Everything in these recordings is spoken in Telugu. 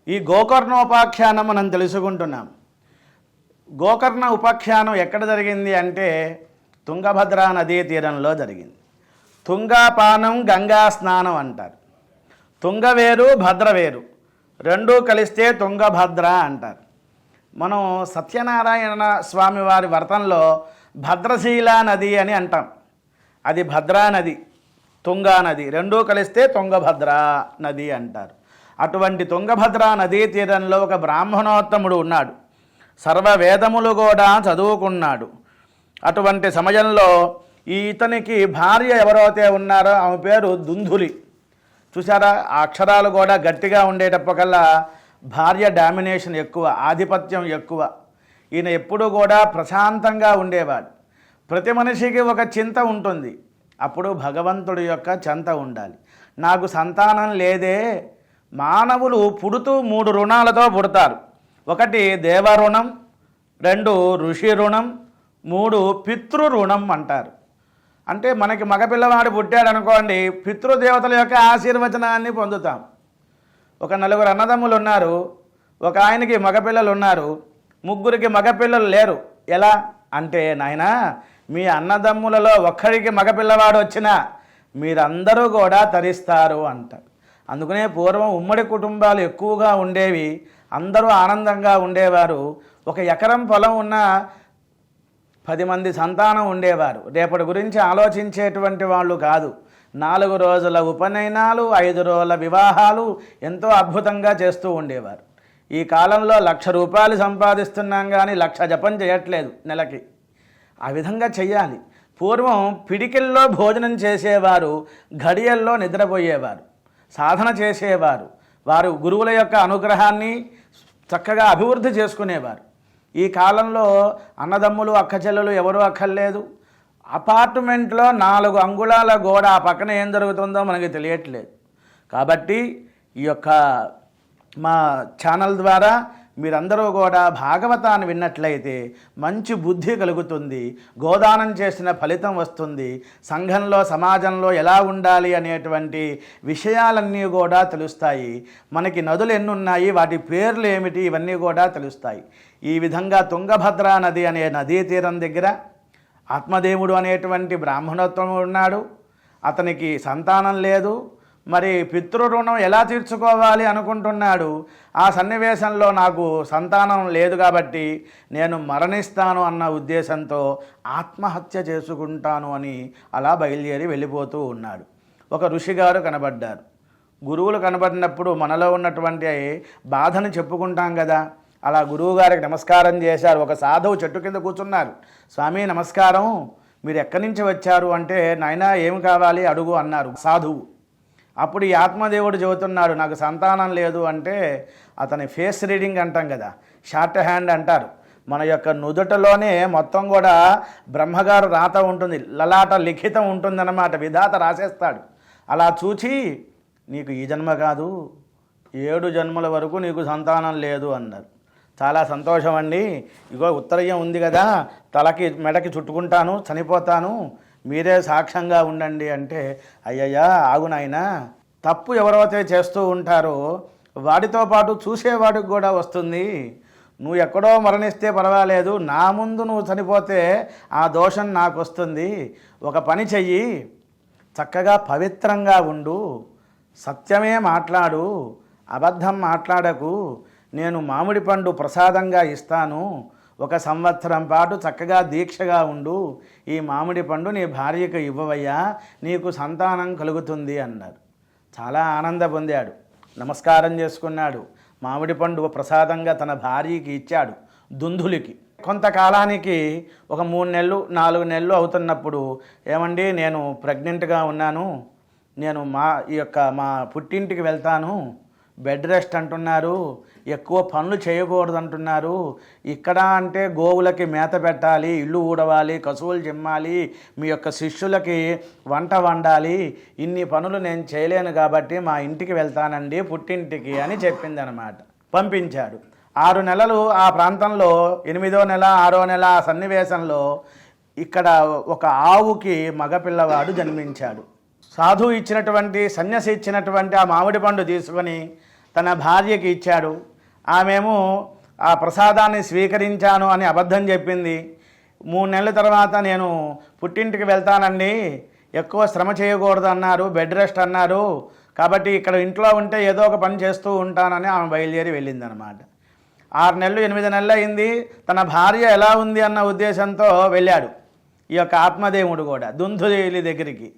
ఈ గోకర్ణోపాఖ్యానం మనం తెలుసుకుంటున్నాం. గోకర్ణ ఉపాఖ్యానం ఎక్కడ జరిగింది అంటే తుంగభద్రా నదీ తీరంలో జరిగింది. తుంగాపానం గంగా స్నానం అంటారు. తుంగ వేరు భద్ర వేరు, రెండూ కలిస్తే తుంగభద్ర అంటారు. మనం సత్యనారాయణ స్వామి వారి వ్రతంలో భద్రశీల నది అని అంటాం. అది భద్రా నది, తుంగా నది రెండూ కలిస్తే తుంగభద్రా నది అంటారు. అటువంటి తుంగభద్రా నదీ తీరంలో ఒక బ్రాహ్మణోత్తముడు ఉన్నాడు. సర్వ వేదములు కూడా చదువుకున్నాడు. అటువంటి సమయంలో ఇతనికి భార్య ఎవరైతే ఉన్నారో ఆమె పేరు దుందులి. చూసారా, ఆ అక్షరాలు కూడా గట్టిగా ఉండేటప్పటికల్లా భార్య డామినేషన్ ఎక్కువ, ఆధిపత్యం ఎక్కువ. ఈయన ఎప్పుడూ కూడా ప్రశాంతంగా ఉండేవాడు. ప్రతి మనిషికి ఒక చింత ఉంటుంది. అప్పుడు భగవంతుడి యొక్క చింత ఉండాలి. నాకు సంతానం లేదే. మానవులు పుడుతూ 3 రుణాలతో పుడతారు. 1 దేవ రుణం, 2 ఋషి రుణం, 3 పితృ రుణం అంటారు. అంటే మనకి మగపిల్లవాడు పుట్టాడు అనుకోండి, పితృదేవతల యొక్క ఆశీర్వచనాన్ని పొందుతాం. ఒక 4 అన్నదమ్ములు ఉన్నారు, ఒక ఆయనకి మగపిల్లలు ఉన్నారు, 3కి మగపిల్లలు లేరు. ఎలా అంటే, నాయనా మీ అన్నదమ్ములలో ఒక్కడికి మగపిల్లవాడు వచ్చినా మీరందరూ కూడా తరిస్తారు అంటారు. అందుకనే పూర్వం ఉమ్మడి కుటుంబాలు ఎక్కువగా ఉండేవి, అందరూ ఆనందంగా ఉండేవారు. 1 ఎకరం పొలం ఉన్న 10 మంది సంతానం ఉండేవారు. రేపటి గురించి ఆలోచించేటువంటి వాళ్ళు కాదు. 4 రోజుల ఉపనయనాలు, 5 రోజుల వివాహాలు ఎంతో అద్భుతంగా చేస్తూ ఉండేవారు. ఈ కాలంలో 1,00,000 రూపాయలు సంపాదిస్తున్నాం కానీ 1,00,000 జపం చేయట్లేదు నెలకి. ఆ విధంగా చెయ్యాలి. పూర్వం పిడికిల్లో భోజనం చేసేవారు, ఘడియల్లో నిద్రపోయేవారు, సాధన చేసేవారు. వారు గురువుల యొక్క అనుగ్రహాన్ని చక్కగా అభివృద్ధి చేసుకునేవారు. ఈ కాలంలో అన్నదమ్ములు అక్కచెల్లెలు ఎవరూ అక్కర్లేదు. అపార్ట్మెంట్లో 4 అంగుళాల గోడ, ఆ పక్కన ఏం జరుగుతుందో మనకి తెలియట్లేదు. కాబట్టి ఈ యొక్క మా ఛానల్ ద్వారా మీరందరూ కూడా భాగవతాన్ని విన్నట్లయితే మంచి బుద్ధి కలుగుతుంది, గోదానం చేసిన ఫలితం వస్తుంది, సంఘంలో సమాజంలో ఎలా ఉండాలి అనేటువంటి విషయాలన్నీ కూడా తెలుస్తాయి. మనకి నదులు ఎన్నున్నాయి, వాటి పేర్లు ఏమిటి, ఇవన్నీ కూడా తెలుస్తాయి. ఈ విధంగా తుంగభద్రా నది అనే నదీ తీరం దగ్గర ఆత్మదేవుడు అనేటువంటి బ్రాహ్మణోత్తముడు ఉన్నాడు. అతనికి సంతానం లేదు. మరి పితృరుణం ఎలా తీర్చుకోవాలి అనుకుంటున్నాడు. ఆ సన్నివేశంలో నాకు సంతానం లేదు కాబట్టి నేను మరణిస్తాను అన్న ఉద్దేశంతో ఆత్మహత్య చేసుకుంటాను అని అలా బయలుదేరి వెళ్ళిపోతూ ఉన్నాడు. ఒక ఋషిగారు కనబడ్డారు. గురువులు కనబడినప్పుడు మనలో ఉన్నటువంటి బాధను చెప్పుకుంటాం కదా. అలా గురువుగారికి నమస్కారం చేశారు. ఒక సాధువు చెట్టు కింద కూర్చున్నారు. స్వామి నమస్కారం, మీరు ఎక్కడి నుంచి వచ్చారు అంటే, నాయనా ఏమి కావాలి అడుగు అన్నారు సాధువు. అప్పుడు ఈ ఆత్మదేవుడు చెబుతున్నాడు, నాకు సంతానం లేదు అంటే, అతని ఫేస్ రీడింగ్ అంటాం కదా, షార్ట్ హ్యాండ్ అంటారు. మన యొక్క నుదుటలోనే మొత్తం కూడా బ్రహ్మగారు రాత ఉంటుంది, లలాట లిఖితం ఉంటుందన్నమాట, విధాత రాసేస్తాడు. అలా చూచి నీకు ఈ జన్మ కాదు 7 జన్మల వరకు నీకు సంతానం లేదు అన్నారు. చాలా సంతోషం అండి, ఇగో ఉత్తరయం ఉంది కదా, తలకి మెడకి చుట్టుకుంటాను, చనిపోతాను, మీరే సాక్ష్యంగా ఉండండి అంటే, అయ్యయ్యా ఆగు నాయనా, తప్పు ఎవరైతే చేస్తూ ఉంటారో వాడితో పాటు చూసేవాడికి కూడా వస్తుంది. నువ్వు ఎక్కడో మరణిస్తే పర్వాలేదు, నా ముందు నువ్వు చనిపోతే ఆ దోషం నాకు వస్తుంది. ఒక పని చెయ్యి, చక్కగా పవిత్రంగా ఉండు, సత్యమే మాట్లాడు, అబద్ధం మాట్లాడకు, నేను మామిడి పండు ప్రసాదంగా ఇస్తాను, 1 సంవత్సరం పాటు చక్కగా దీక్షగా ఉండు, ఈ మామిడి పండు నీ భార్యకు ఇవ్వవయ్యా, నీకు సంతానం కలుగుతుంది అన్నారు. చాలా ఆనంద పొందాడు, నమస్కారం చేసుకున్నాడు. మామిడి పండు ప్రసాదంగా తన భార్యకి ఇచ్చాడు, దుందులికి. కొంతకాలానికి ఒక 3 నెలలు 4 నెలలు అవుతున్నప్పుడు, ఏమండి నేను ప్రెగ్నెంట్గా ఉన్నాను, నేను మా పుట్టింటికి వెళ్తాను, బెడ్ రెస్ట్ అంటున్నారు, ఎక్కువ పనులు చేయకూడదు అంటున్నారు, ఇక్కడ అంటే గోవులకి మేత పెట్టాలి, ఇల్లు ఊడవాలి, కసువులు చిమ్మాలి, మీ యొక్క శిష్యులకి వంట వండాలి, ఇన్ని పనులు నేను చేయలేను కాబట్టి మా ఇంటికి వెళ్తానండి, పుట్టింటికి అని చెప్పిందనమాట. పంపించాడు. 6 నెలలు ఆ ప్రాంతంలో, 8వ నెల 6వ నెల ఆ సన్నివేశంలో ఇక్కడ ఒక ఆవుకి మగపిల్లవాడు జన్మించాడు. సాధువు ఇచ్చినటువంటి, సన్యాసి ఇచ్చినటువంటి ఆ మామిడి పండు తీసుకొని తన భార్యకి ఇచ్చాడు. ఆమెమో ఆ ప్రసాదాన్ని స్వీకరించాను అని అబద్ధం చెప్పింది. 3 నెలల తర్వాత నేను పుట్టింటికి వెళ్తానండి, ఎక్కువ శ్రమ చేయకూడదు అన్నారు, బెడ్ రెస్ట్ అన్నారు, కాబట్టి ఇక్కడ ఇంట్లో ఉంటే ఏదో ఒక పని చేస్తూ ఉంటానని ఆమె బయలుదేరి వెళ్ళిందనమాట. 6 నెలలు 8 నెలలు అయింది. తన భార్య ఎలా ఉంది అన్న ఉద్దేశంతో వెళ్ళాడు ఈ యొక్క ఆత్మదేవుడు కూడా దుందులి దగ్గరికి.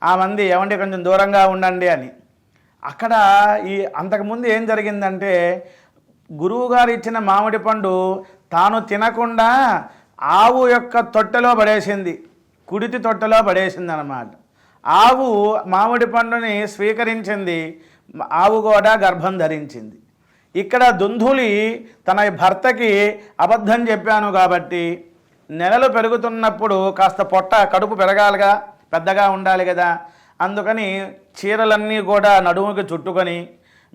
ఆ మంది ఏమంటే కొంచెం దూరంగా ఉండండి అని. అక్కడ అంతకుముందు ఏం జరిగిందంటే, గురువుగారు ఇచ్చిన మామిడి పండు తాను తినకుండా ఆవు యొక్క తొట్టెలో పడేసింది, కుడితి తొట్టెలో పడేసింది అన్నమాట. ఆవు మామిడి పండుని స్వీకరించింది, ఆవు కూడా గర్భం ధరించింది. ఇక్కడ దుందులి తన భర్తకి అబద్ధం చెప్పాను కాబట్టి నెలలు పెరుగుతున్నప్పుడు కాస్త కడుపు పెరగాలిగా, పెద్దగా ఉండాలి కదా, అందుకని చీరలన్నీ కూడా నడుముకి చుట్టుకొని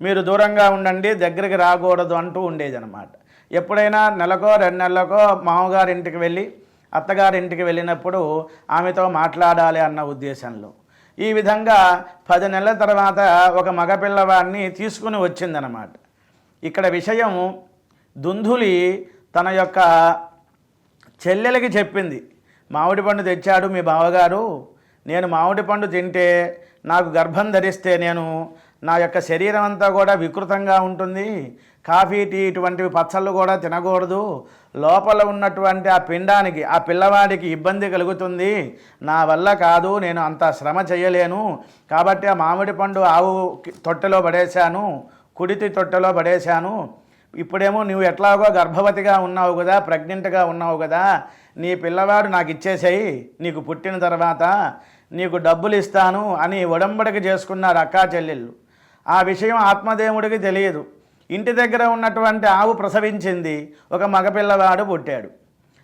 మీరు దూరంగా ఉండండి, దగ్గరికి రాకూడదు అంటూ ఉండేదన్నమాట. ఎప్పుడైనా నెలకో 2 నెలలకో మామగారింటికి వెళ్ళి అత్తగారింటికి వెళ్ళినప్పుడు ఆమెతో మాట్లాడాలి అన్న ఉద్దేశంలో ఈ విధంగా 10 నెలల తర్వాత ఒక మగపిల్లవాడిని తీసుకుని వచ్చిందనమాట. ఇక్కడ విషయం దుందులి తన యొక్క చెల్లెలకి చెప్పింది, మామిడి పండు తెచ్చాడు మీ బావగారు, నేను మామిడి పండు తింటే నాకు గర్భం ధరిస్తే నా యొక్క శరీరం అంతా కూడా వికృతంగా ఉంటుంది, కాఫీ టీ ఇటువంటివి పచ్చళ్ళు కూడా తినకూడదు, లోపల ఉన్నటువంటి ఆ పిండానికి ఆ పిల్లవాడికి ఇబ్బంది కలుగుతుంది, నా వల్ల కాదు, నేను అంత శ్రమ చేయలేను, కాబట్టి ఆ మామిడి పండు ఆవు తొట్టెలో పడేశాను, కుడితి తొట్టెలో పడేశాను, ఇప్పుడేమో నువ్వు ఎట్లాగో గర్భవతిగా ఉన్నావు కదా, ప్రెగ్నెంట్గా ఉన్నావు కదా, నీ పిల్లవాడు నాకు ఇచ్చేసేయి, నీకు పుట్టిన తర్వాత నీకు డబ్బులు ఇస్తాను అని ఒడంబడిక చేసుకున్నారు అక్కా చెల్లెళ్ళు. ఆ విషయం ఆత్మదేవుడికి తెలియదు. ఇంటి దగ్గర ఉన్నటువంటి ఆవు ప్రసవించింది, ఒక మగపిల్లవాడు పుట్టాడు.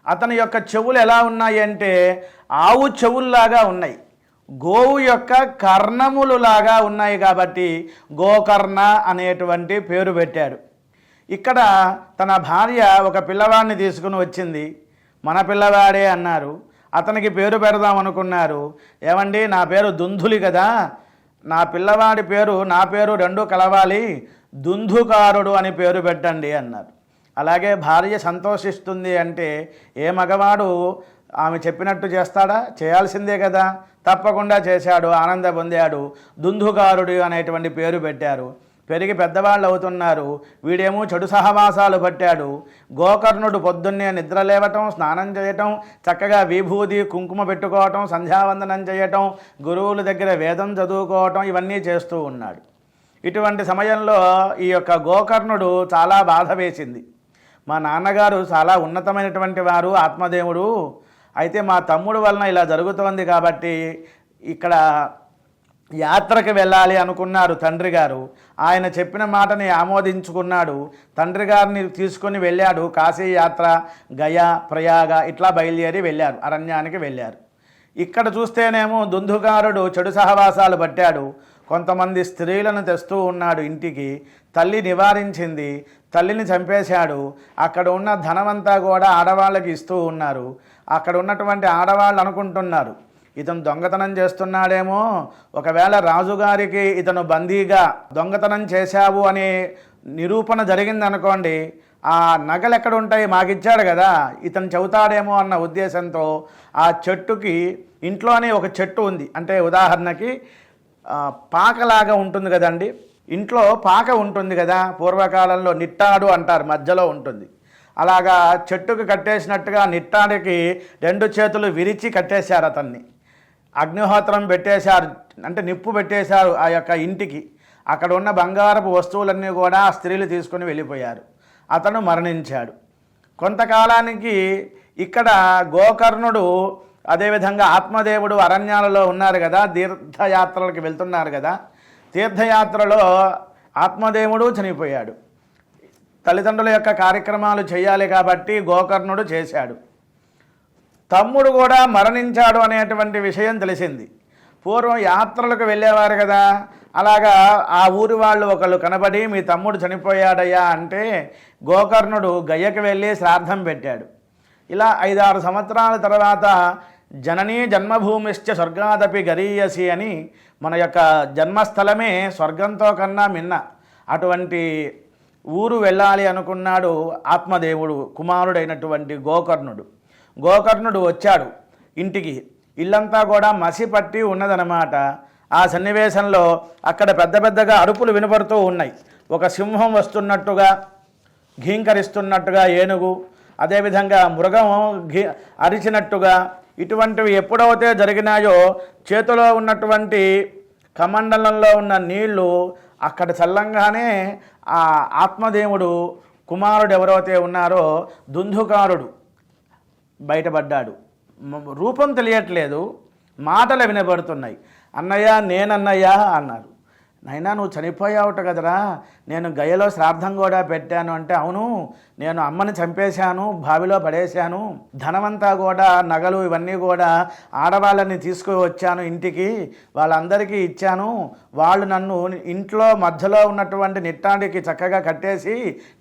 అతని యొక్క చెవులు ఎలా ఉన్నాయి అంటే ఆవు చెవుల్లాగా ఉన్నాయి, గోవు యొక్క కర్ణములులాగా ఉన్నాయి, కాబట్టి గోకర్ణ అనేటువంటి పేరు పెట్టాడు. ఇక్కడ తన భార్య ఒక పిల్లవాడిని తీసుకుని వచ్చింది, మన పిల్లవాడే అన్నారు. అతనికి పేరు పెడదాం అనుకున్నారు. ఏమండి, నా పేరు దుందులి కదా, నా పిల్లవాడి పేరు నా పేరు 2 కలవాలి, దుందుకారుడు అని పేరు పెట్టండి అన్నారు. అలాగే భార్య సంతోషిస్తుంది అంటే ఏ మగవాడు ఆమె చెప్పినట్టు చేస్తాడా? చేయాల్సిందే కదా. తప్పకుండా చేశాడు, ఆనంద పొందాడు. దుందుకారుడు అనేటువంటి పేరు పెట్టారు. పెరిగి పెద్దవాళ్ళు అవుతున్నారు. వీడేమో చెడు సహవాసాలు పట్టాడు. గోకర్ణుడు పొద్దున్నే నిద్ర లేవటం, స్నానం చేయటం, చక్కగా విభూది కుంకుమ పెట్టుకోవటం, సంధ్యావందనం చేయటం, గురువుల దగ్గర వేదం చదువుకోవటం, ఇవన్నీ చేస్తూ ఉన్నాడు. ఇటువంటి సమయంలో ఈ యొక్క గోకర్ణుడు చాలా బాధ వేసింది. మా నాన్నగారు చాలా ఉన్నతమైనటువంటి వారు, ఆత్మదేవుడు, అయితే మా తమ్ముడు వలన ఇలా జరుగుతోంది కాబట్టి ఇక్కడ యాత్రకు వెళ్ళాలి అనుకున్నారు తండ్రి గారు. ఆయన చెప్పిన మాటని ఆమోదించుకున్నాడు. తండ్రి గారిని తీసుకొని వెళ్ళాడు. కాశీ యాత్ర, గయా, ప్రయాగ ఇట్లా బయలుదేరి వెళ్ళారు, అరణ్యానికి వెళ్ళారు. ఇక్కడ చూస్తేనేమో దుందుకారుడు చెడు సహవాసాలు పట్టాడు. కొంతమంది స్త్రీలను తెస్తూ ఉన్నాడు ఇంటికి. తల్లి నివారించింది, తల్లిని చంపేశాడు. అక్కడ ఉన్న ధనమంతా కూడా ఆడవాళ్ళకి ఇస్తూ ఉన్నారు. అక్కడ ఉన్నటువంటి ఆడవాళ్ళు అనుకుంటున్నారు ఇతను దొంగతనం చేస్తున్నాడేమో, ఒకవేళ రాజుగారికి ఇతను బందీగా దొంగతనం చేశావు అనే నిరూపణ జరిగిందనుకోండి, ఆ నగలు ఎక్కడ ఉంటాయి, మాకిచ్చాడు కదా, ఇతను చెబుతాడేమో అన్న ఉద్దేశంతో ఆ చెట్టుకి, ఇంట్లోనే ఒక చెట్టు ఉంది, అంటే ఉదాహరణకి పాకలాగా ఉంటుంది కదండి, ఇంట్లో పాక ఉంటుంది కదా, పూర్వకాలంలో నిట్టాడు అంటారు, మధ్యలో ఉంటుంది. అలాగా చెట్టుకు కట్టేసినట్టుగా నిట్టాడికి 2 చేతులు విరిచి కట్టేశారు అతన్ని. అగ్నిహోత్రం పెట్టేశారు, అంటే నిప్పు పెట్టేశారు ఆ యొక్క ఇంటికి. అక్కడ ఉన్న బంగారపు వస్తువులన్నీ కూడా ఆ స్త్రీలు తీసుకుని వెళ్ళిపోయారు. అతను మరణించాడు. కొంతకాలానికి ఇక్కడ గోకర్ణుడు, అదేవిధంగా ఆత్మదేవుడు అరణ్యాలలో ఉన్నారు కదా, తీర్థయాత్రలకు వెళ్తున్నారు కదా, తీర్థయాత్రలో ఆత్మదేవుడు చనిపోయాడు. తల్లిదండ్రుల యొక్క కార్యక్రమాలు చేయాలి కాబట్టి గోకర్ణుడు చేశాడు. తమ్ముడు కూడా మరణించాడు అనేటువంటి విషయం తెలిసింది. పూర్వం యాత్రలకు వెళ్ళేవారు కదా, అలాగా ఆ ఊరి వాళ్ళు ఒకళ్ళు కనబడి మీ తమ్ముడు చనిపోయాడయ్యా అంటే గోకర్ణుడు గయ్యకి వెళ్ళి శ్రాద్ధం పెట్టాడు. ఇలా 5-6 సంవత్సరాల తర్వాత జననీ జన్మభూమిశ్చ స్వర్గాదపి గరీయసి అని, మన యొక్క జన్మస్థలమే స్వర్గంతో కన్నా మిన్న. అటువంటి ఊరు వెళ్ళాలి అనుకున్నాడు ఆత్మదేవుడు కుమారుడైనటువంటి గోకర్ణుడు వచ్చాడు ఇంటికి. ఇల్లంతా కూడా మసిపట్టి ఉన్నదనమాట. ఆ సన్నివేశంలో అక్కడ పెద్ద పెద్దగా అరుపులు వినపడుతూ ఉన్నాయి. ఒక సింహం వస్తున్నట్టుగా, ఘీంకరిస్తున్నట్టుగా ఏనుగు, అదేవిధంగా మృగం అరిచినట్టుగా, ఇటువంటివి ఎప్పుడైతే జరిగినాయో చేతిలో ఉన్నటువంటి కమండలంలో ఉన్న నీళ్లు అక్కడ చల్లంగానే ఆ ఆత్మదేవుడు కుమారుడు ఎవరైతే ఉన్నారో దుందుకారుడు బయటపడ్డాడు. రూపం తెలియట్లేదు, మాటలు వినబడుతున్నాయి. అన్నయ్య నేనన్నయ్య అన్నారు. నైనా నువ్వు చనిపోయావుట కదరా, నేను గయలో శ్రాద్ధం కూడా పెట్టాను అంటే, అవును నేను అమ్మని చంపేశాను, బావిలో పడేశాను, ధనమంతా కూడా నగలు ఇవన్నీ కూడా ఆడవాళ్ళని తీసుకువచ్చాను ఇంటికి, వాళ్ళందరికీ ఇచ్చాను, వాళ్ళు నన్ను ఇంట్లో మధ్యలో ఉన్నటువంటి నిట్టానికి చక్కగా కట్టేసి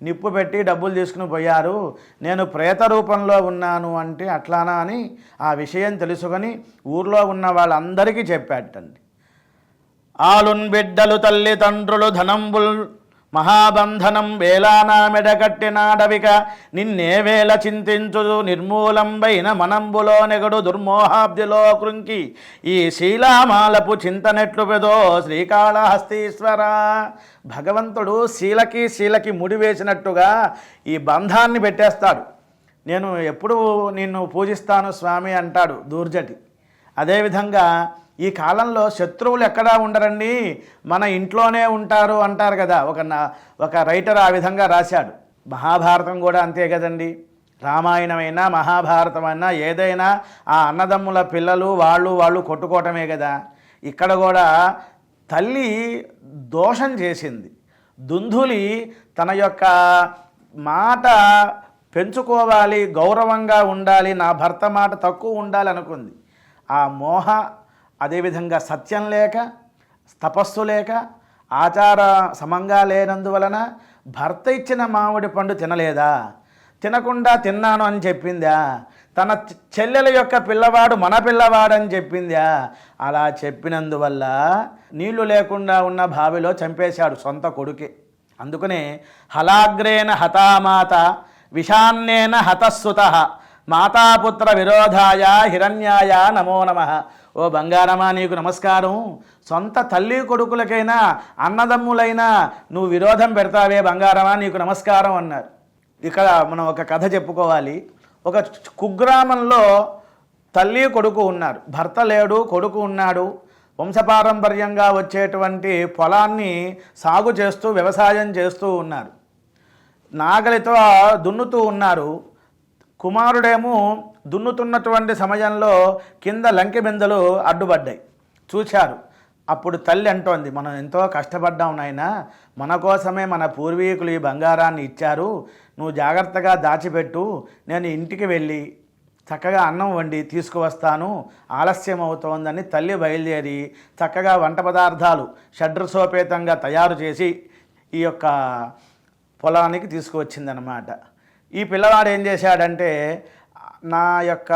నిప్పు పెట్టి డబ్బులు తీసుకుని పోయారు, నేను ప్రేత రూపంలో ఉన్నాను అంటే అట్లానా అని ఆ విషయం తెలుసుకొని ఊర్లో ఉన్న వాళ్ళందరికీ చెప్పాటండి. ఆలున్ బిడ్డలు తల్లిదండ్రులు ధనంబుల్ మహాబంధనం వేలానా మెడకట్టినాడవిక నిన్నేవేళ చింతించుదు నిర్మూలంబైన మనంబులో నెగడు దుర్మోహాబ్దిలో కృంకి ఈ శీలామాలపు చింతనెట్లు పెదో శ్రీకాళహస్తీశ్వర. భగవంతుడు శీలకి ముడివేసినట్టుగా ఈ బంధాన్ని పెట్టేస్తాడు. నేను ఎప్పుడు నిన్ను పూజిస్తాను స్వామి అంటాడు దూర్జటి. అదేవిధంగా ఈ కాలంలో శత్రువులు ఎక్కడా ఉండరండి, మన ఇంట్లోనే ఉంటారు అంటారు కదా. ఒక రైటర్ ఆ విధంగా రాశాడు. మహాభారతం కూడా అంతే కదండి. రామాయణమైనా మహాభారతమైనా ఏదైనా ఆ అన్నదమ్ముల పిల్లలు వాళ్ళు కొట్టుకోవటమే కదా. ఇక్కడ కూడా తల్లి దోషం చేసింది. దుందులి తన యొక్క మాట పెంచుకోవాలి, గౌరవంగా ఉండాలి, నా భర్త మాట తక్కువ ఉండాలి అనుకుంది. ఆ మోహ, అదేవిధంగా సత్యం లేక, తపస్సు లేక, ఆచార సమంగా లేనందువలన భర్త ఇచ్చిన మామిడి పండు తినలేదా, తినకుండా తిన్నాను అని చెప్పిందా, తన చెల్లెల యొక్క పిల్లవాడు మన పిల్లవాడని చెప్పిందా, అలా చెప్పినందువల్ల నీళ్లు లేకుండా ఉన్న బావిలో చంపేశాడు సొంత కొడుకే. అందుకనే హలాగ్రేణ హతామాత విషాన్నేన హతస్సుత మాతాపుత్ర విరోధాయ హిరణ్యాయ నమో నమః. ఓ బంగారమా నీకు నమస్కారం, సొంత తల్లి కొడుకులకైనా అన్నదమ్ములైనా నువ్వు విరోధం పెడతావే బంగారమా నీకు నమస్కారం అన్నారు. ఇక్కడ మనం ఒక కథ చెప్పుకోవాలి. ఒక కుగ్రామంలో తల్లి కొడుకు ఉన్నారు, భర్త లేడు, కొడుకు ఉన్నాడు. వంశపారంపర్యంగా వచ్చేటువంటి పొలాన్ని సాగు చేస్తూ వ్యవసాయం చేస్తూ ఉన్నారు. నాగలితో దున్నుతూ ఉన్నారు. కుమారుడేమో దున్నుతున్నటువంటి సమయంలో కింద లంకె బిందెలు అడ్డుపడ్డాయి, చూశారు. అప్పుడు తల్లి అంటోంది, మనం ఎంతో కష్టపడ్డాం నాయనా, మన కోసమే మన పూర్వీకులు ఈ బంగారాన్ని ఇచ్చారు, నువ్వు జాగ్రత్తగా దాచిపెట్టు, నేను ఇంటికి వెళ్ళి చక్కగా అన్నం వండి తీసుకువస్తాను, ఆలస్యం అవుతోందని తల్లి బయలుదేరి చక్కగా వంట పదార్థాలు షడ్రసోపేతంగా తయారు చేసి ఈ యొక్క పొలానికి తీసుకువచ్చిందనమాట. ఈ పిల్లవాడు ఏం చేశాడంటే, నా యొక్క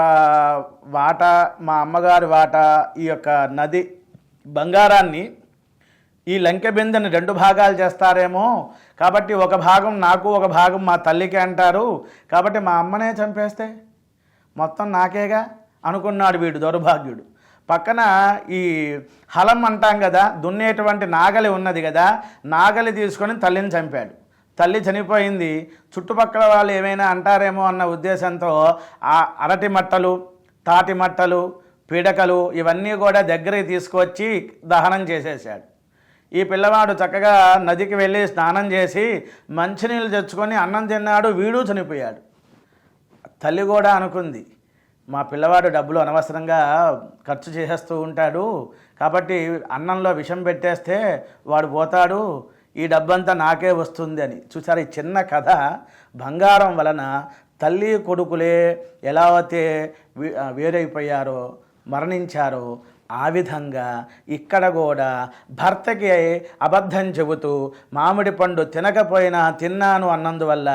వాటా, మా అమ్మగారి వాటా, ఈ యొక్క నది బంగారాన్ని ఈ లంకె బిందెని 2 భాగాలు చేస్తారేమో, కాబట్టి ఒక భాగం నాకు ఒక భాగం మా తల్లికి అంటారు, కాబట్టి మా అమ్మనే చంపేస్తే మొత్తం నాకేగా అనుకున్నాడు వీడు దౌర్భాగ్యుడు. పక్కన ఈ హలం అంటాం కదా, దున్నేటువంటి నాగలి ఉన్నది కదా, నాగలి తీసుకొని తల్లిని చంపాడు. తల్లి చనిపోయింది, చుట్టుపక్కల వాళ్ళు ఏమైనా అంటారేమో అన్న ఉద్దేశంతో ఆ అరటి మట్టలు, తాటి మట్టలు, పీడకలు ఇవన్నీ కూడా దగ్గరికి తీసుకువచ్చి దహనం చేసేసాడు. ఈ పిల్లవాడు చక్కగా నదికి వెళ్ళి స్నానం చేసి మంచినీళ్ళు తెచ్చుకొని అన్నం తిన్నాడు, వీడు చనిపోయాడు. తల్లి కూడా అనుకుంది, మా పిల్లవాడు డబ్బులు అనవసరంగా ఖర్చు చేసేస్తూ ఉంటాడు, కాబట్టి అన్నంలో విషం పెట్టేస్తే వాడు పోతాడు, ఈ డబ్బంతా నాకే వస్తుంది అని. చూసారు, ఈ చిన్న కథ బంగారం వలన తల్లి కొడుకులే ఎలా అయితే వేరైపోయారో, మరణించారో, ఆ విధంగా ఇక్కడ కూడా భర్తకి అబద్ధం చెబుతూ మామిడి పండు తినకపోయినా తిన్నాను అన్నందువల్ల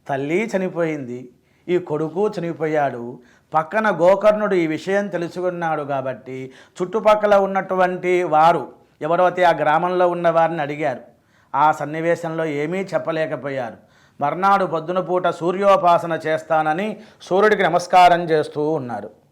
తల్లి చనిపోయింది, ఈ కొడుకు చనిపోయాడు. పక్కన గోకర్ణుడు ఈ విషయం తెలుసుకున్నాడు కాబట్టి చుట్టుపక్కల ఉన్నటువంటి వారు ఎవరైతే ఆ గ్రామంలో ఉన్న వారిని అడిగారు, ఆ సన్నివేశంలో ఏమీ చెప్పలేకపోయారు. మర్నాడు పొద్దున పూట సూర్యోపాసన చేస్తానని సూర్యుడికి నమస్కారం చేస్తూ ఉన్నారు.